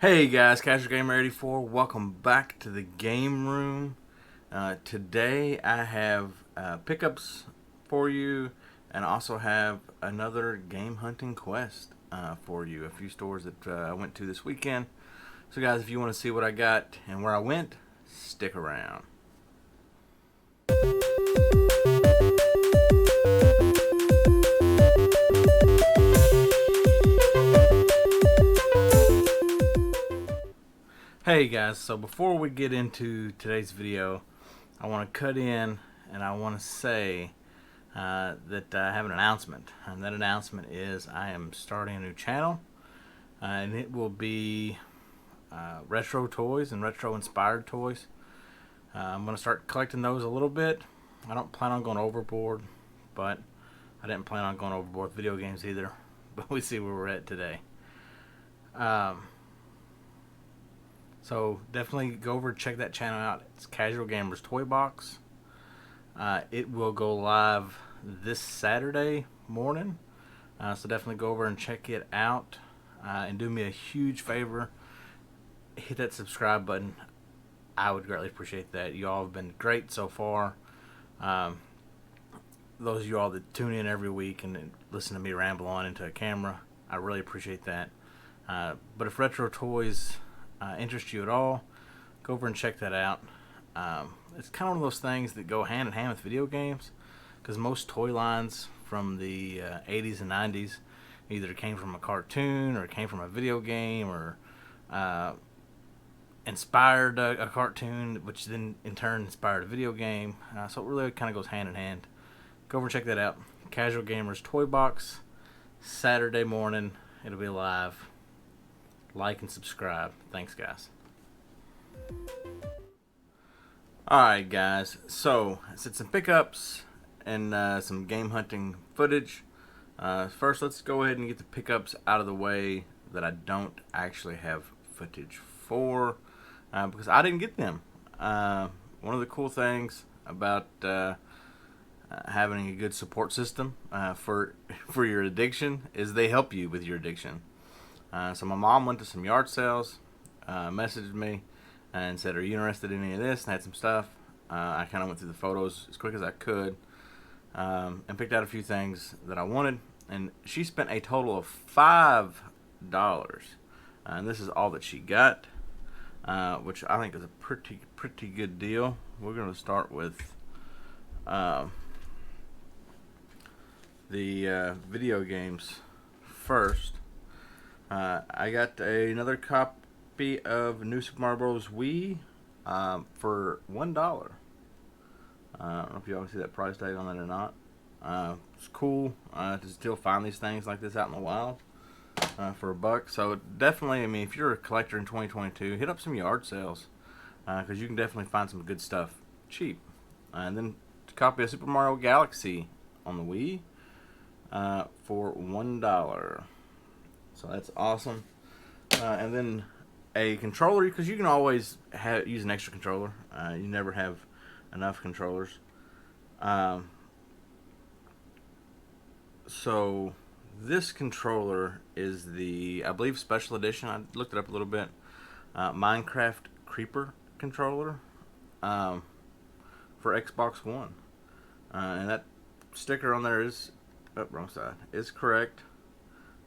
Hey guys, Casual Gamer 84. Welcome back to the game room. Today I have pickups for you, and also have another game hunting quest for you. A few stores that I went to this weekend. So guys, if you want to see what I got and where I went, stick around. Hey guys, so before we get into today's video, I want to cut in and I want to say that I have an announcement. And that announcement is I am starting a new channel, and it will be retro toys and retro inspired toys. I'm going to start collecting those a little bit. I don't plan on going overboard, but I didn't plan on going overboard with video games either. But we see where we're at today. So definitely go over and check that channel out. It's Casual Gamers Toy Box. It will go live this Saturday morning. So definitely go over and check it out. And do me a huge favor. Hit that subscribe button. I would greatly appreciate that. You all have been great so far. Those of you all that tune in every week and listen to me ramble on into a camera, I really appreciate that. But if retro toys interest you at all, go over and check that out. It's kind of one of those things that go hand in hand with video games, because most toy lines from the 80s and 90s either came from a cartoon or came from a video game, or inspired a cartoon, which then in turn inspired a video game. So it really kind of goes hand in hand. Go over and check that out. Casual Gamers Toy Box, Saturday morning. It'll be live. Like and subscribe. Thanks, guys. Alright, guys. So, I said some pickups and some game hunting footage. First, let's go ahead and get the pickups out of the way that I don't actually have footage for, because I didn't get them. One of the cool things about having a good support system for your addiction is they help you with your addiction. So my mom went to some yard sales, messaged me, and said, "Are you interested in any of this?" And had some stuff. I kind of went through the photos as quick as I could, and picked out a few things that I wanted. And she spent a total of $5, and this is all that she got, which I think is a pretty good deal. We're going to start with the video games first. I got another copy of New Super Mario Bros. Wii for $1. I don't know if you all see that price tag on that or not. It's cool to still find these things like this out in the wild for $1. So definitely, I mean, if you're a collector in 2022, hit up some yard sales, because you can definitely find some good stuff cheap. And then a copy of Super Mario Galaxy on the Wii for $1. So that's awesome. And then a controller, because you can always use an extra controller. You never have enough controllers. So this controller is the, I believe, special edition. I looked it up a little bit. Minecraft Creeper controller for Xbox One. And that sticker on there is, oh, wrong side, is correct.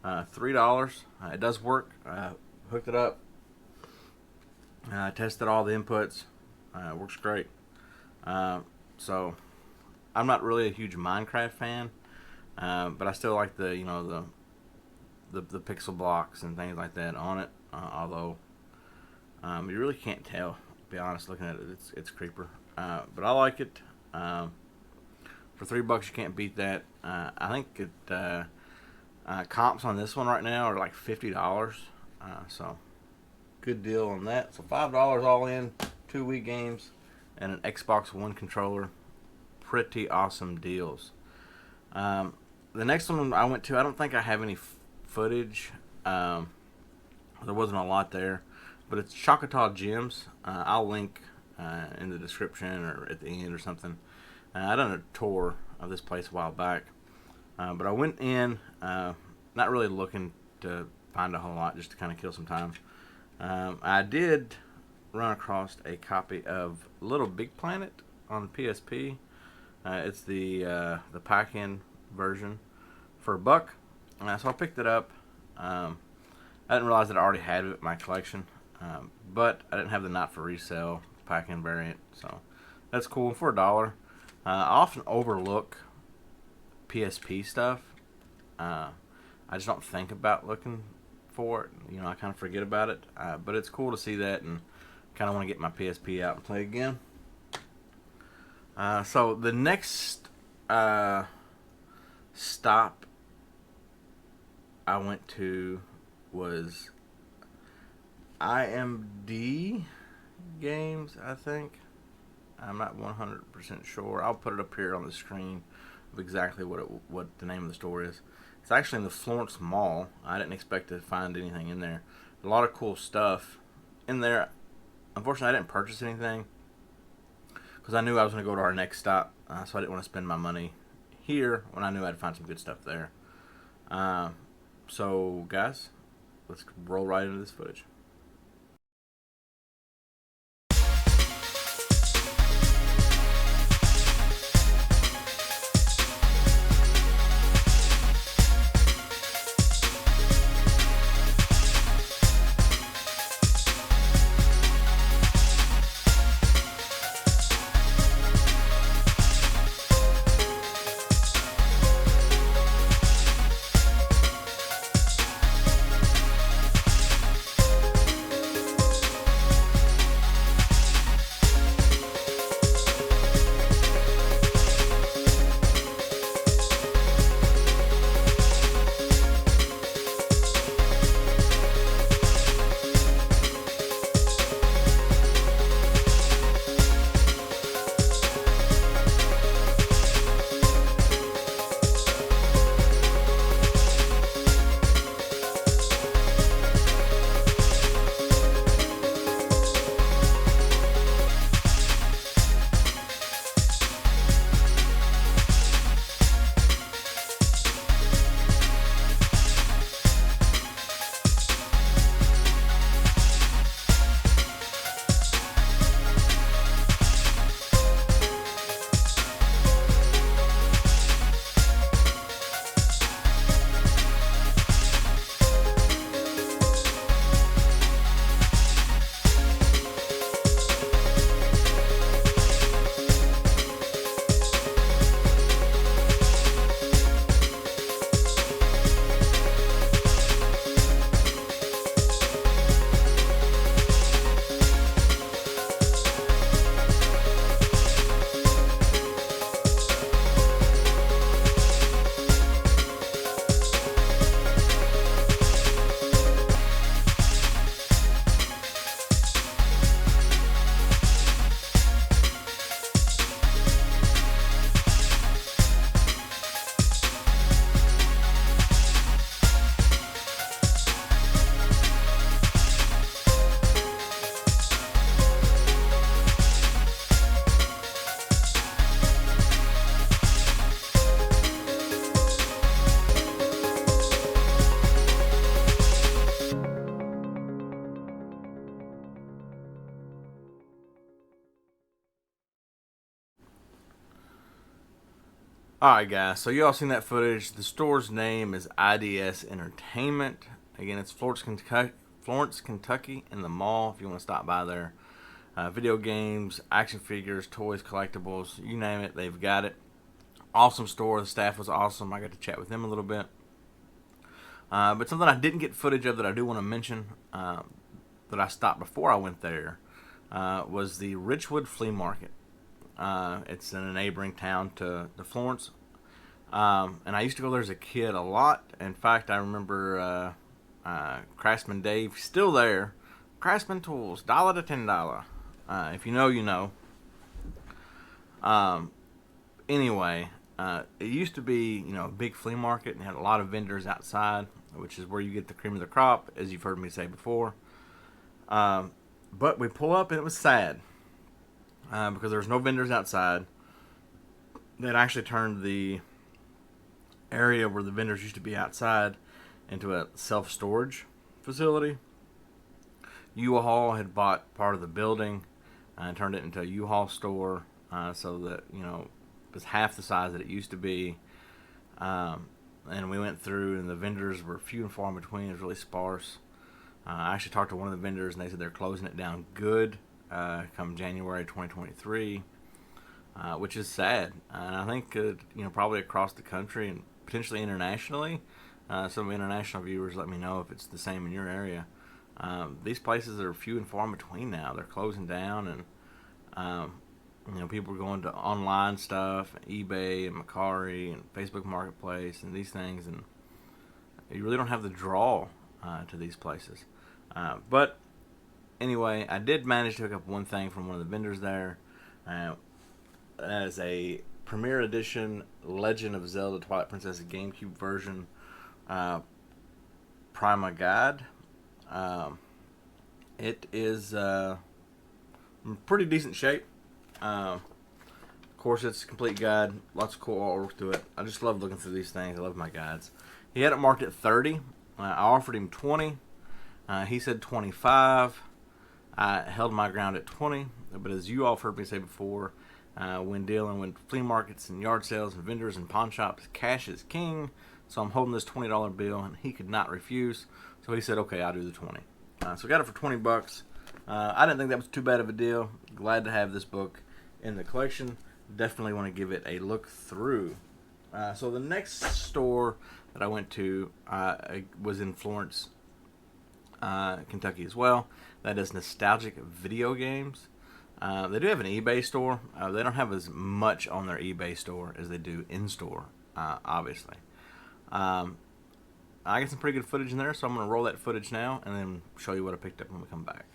$3. It does work. Hooked it up. Tested all the inputs. It works great. So I'm not really a huge Minecraft fan, but I still like the the pixel blocks and things like that on it. Although you really can't tell, to be honest, looking at it. It's Creeper, but I like it. For $3, you can't beat that. I think it. Comps on this one right now are like $50, so good deal on that. So $5 all in, 2 Wii games, and an Xbox One controller. Pretty awesome deals. The next one I went to, I don't think I have any footage. There wasn't a lot there, but it's Choctaw Gems. I'll link in the description or at the end or something. I done a tour of this place a while back. But I went in, not really looking to find a whole lot, just to kind of kill some time. I did run across a copy of Little Big Planet on PSP. It's the pack-in version for $1. So I picked it up. I didn't realize that I already had it in my collection, but I didn't have the not for resale pack-in variant, so that's cool for $1. I often overlook PSP stuff. I just don't think about looking for it. I kind of forget about it, but it's cool to see that, and kind of want to get my PSP out and play again. So the next stop I went to was IMD Games, I think. I'm not 100% sure. I'll put it up here on the screen of exactly what the name of the store is. It's actually in the Florence Mall. I didn't expect to find anything in there. A lot of cool stuff in there. Unfortunately, I didn't purchase anything because I knew I was going to go to our next stop, so I didn't want to spend my money here when I knew I'd find some good stuff there. So, guys, let's roll right into this footage. Alright, guys, so you all seen that footage. The store's name is IDS Entertainment. Again, it's Florence, Kentucky, in the mall if you want to stop by there. Video games, action figures, toys, collectibles, you name it, they've got it. Awesome store. The staff was awesome. I got to chat with them a little bit. But something I didn't get footage of that I do want to mention that I stopped before I went there was the Richwood Flea Market. It's in a neighboring town to Florence. And I used to go there as a kid a lot. In fact, I remember Craftsman Dave, still there. Craftsman Tools, $1 to $10. If you know, you know. Anyway, it used to be, a big flea market and had a lot of vendors outside, which is where you get the cream of the crop, as you've heard me say before. But we pull up and it was sad. Because there was no vendors outside. They'd actually turned the area where the vendors used to be outside into a self-storage facility. U-Haul had bought part of the building and turned it into a U-Haul store, so that it was half the size that it used to be. And we went through, and the vendors were few and far in between. It was really sparse. I actually talked to one of the vendors, and they said they're closing it down good come January 2023, which is sad. And I think probably across the country and potentially internationally. Some international viewers, let me know if it's the same in your area. These places are few and far in between now. They're closing down, and people are going to online stuff, eBay and Mercari and Facebook Marketplace and these things, and you really don't have the draw to these places. But anyway, I did manage to pick up one thing from one of the vendors there. As a Premier Edition Legend of Zelda Twilight Princess GameCube version Prima Guide. It is in pretty decent shape. Of course, it's a complete guide. Lots of cool artwork to it. I just love looking through these things. I love my guides. He had it marked at 30. I offered him 20. He said 25. I held my ground at 20. But as you all have heard me say before, when dealing with flea markets and yard sales and vendors and pawn shops, cash is king. So I'm holding this $20 bill, and he could not refuse. So he said, okay, I'll do the 20. So I got it for $20. I didn't think that was too bad of a deal. Glad to have this book in the collection. Definitely want to give it a look through. So the next store that I went to was in Florence, Kentucky as well. That is Nostalgic Video Games. They do have an eBay store. They don't have as much on their eBay store as they do in-store, obviously. I got some pretty good footage in there, so I'm going to roll that footage now and then show you what I picked up when we come back.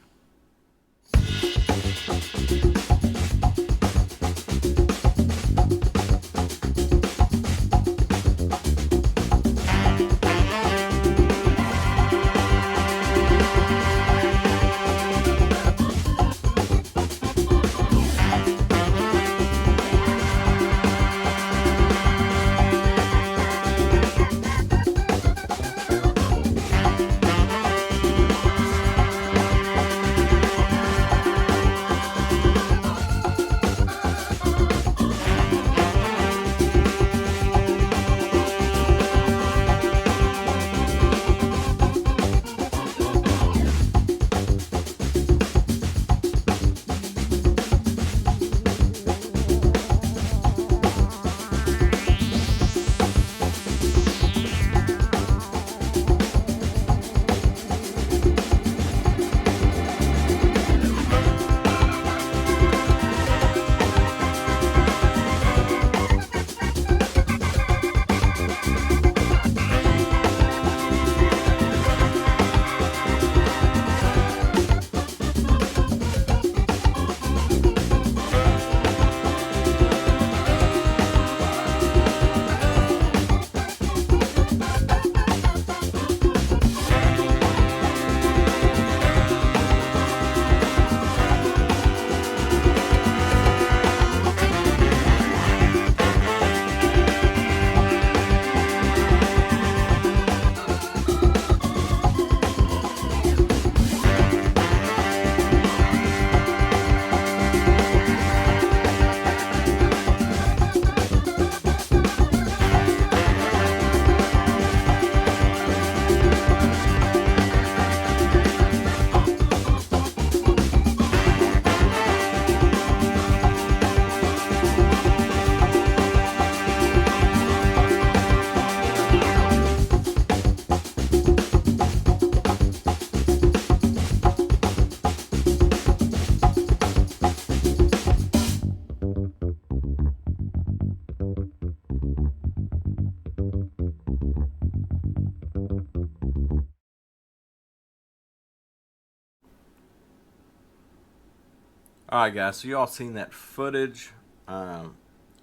Alright guys, so you all seen that footage. I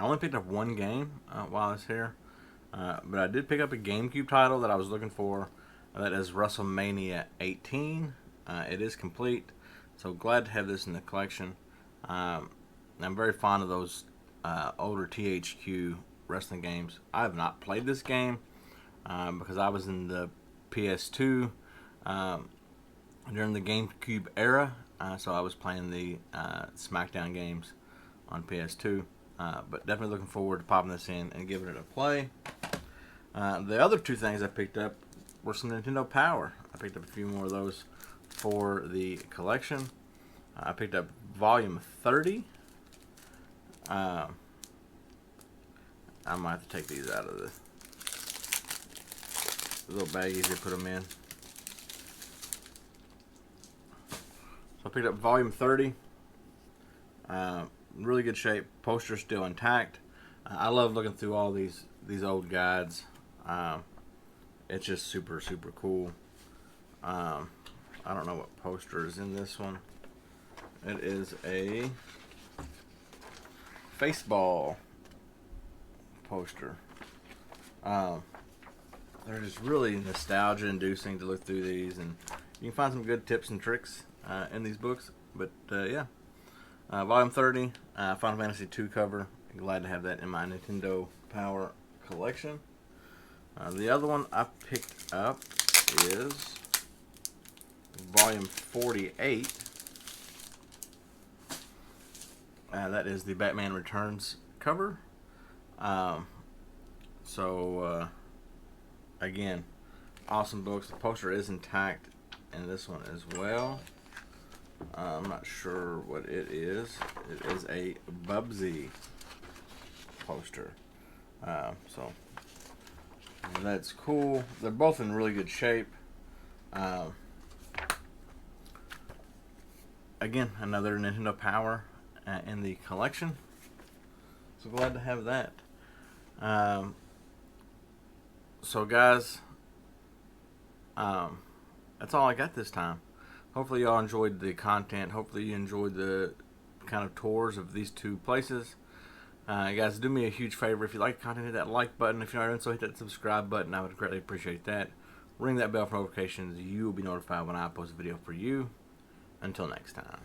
only picked up one game while I was here. But I did pick up a GameCube title that I was looking for. That is Wrestlemania 18. It is complete. So glad to have this in the collection. I'm very fond of those older THQ wrestling games. I have not played this game because I was in the PS2 during the GameCube era, so I was playing the SmackDown games on PS2. But definitely looking forward to popping this in and giving it a play. The other two things I picked up were some Nintendo Power. I picked up a few more of those for the collection. I picked up Volume 30. I might have to take these out of the little baggies they put them in. So I picked up Volume 30. Really good shape. Poster's still intact. I love looking through all these old guides. It's just super cool. I don't know what poster is in this one. It is a Faceball poster. They're just really nostalgia inducing to look through these, and you can find some good tips and tricks in these books. But yeah, Volume 30, Final Fantasy II cover. Glad to have that in my Nintendo Power collection. The other one I picked up is Volume 48. That is the Batman Returns cover. Again, awesome books. The poster is intact in this one as well. I'm not sure what it is. It is a Bubsy poster. So that's cool. They're both in really good shape. Again, another Nintendo Power in the collection. So glad to have that. So guys, that's all I got this time. Hopefully y'all enjoyed the content. Hopefully you enjoyed the kind of tours of these two places. Guys, do me a huge favor. If you like the content, hit that like button. If you're not doing so, hit that subscribe button. I would greatly appreciate that. Ring that bell for notifications. You will be notified when I post a video for you. Until next time.